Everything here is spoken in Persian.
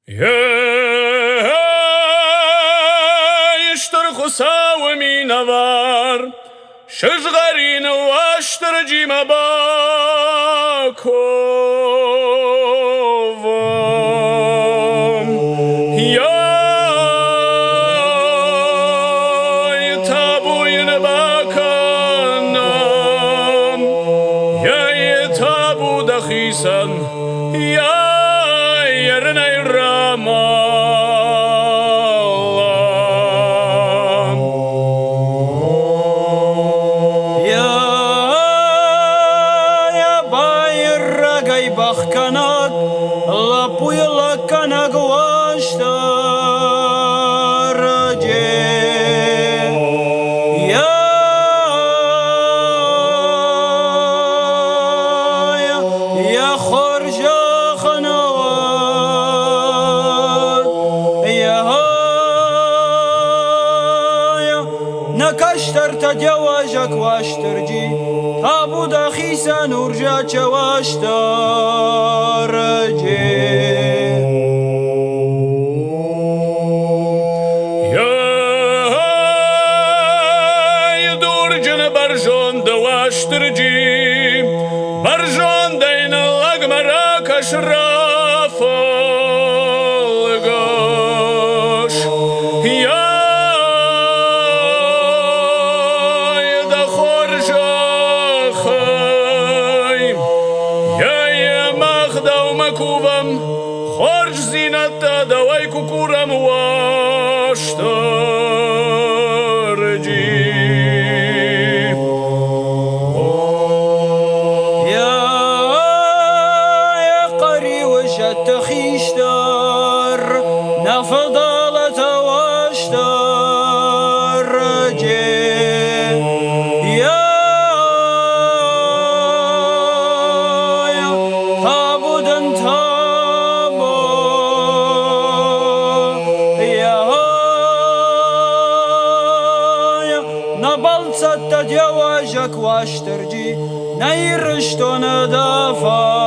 يشتر خساو مينوار شجغرين واشتر جيم باكوفم يا يتابو ينباكنام يا يتابو دخيسن يا يرنا الرمان يا باير رقي بخكنك لابوي لكنك واشتر يا خرج خنوات نكشتر تجواجك واشترجي تابو دخيسا نورجاك واشترجي برجون دواشترجي برجون دين الأقمراك أشراف القش يا دخور جاخيم يا ماخدا ومكوبم خرج زينة دويكو كورم واشترجي تخيشتر نفضلت واشترجي يا تابود تابو يا نبلت تجواجك واشترجي نيرشتو ندافع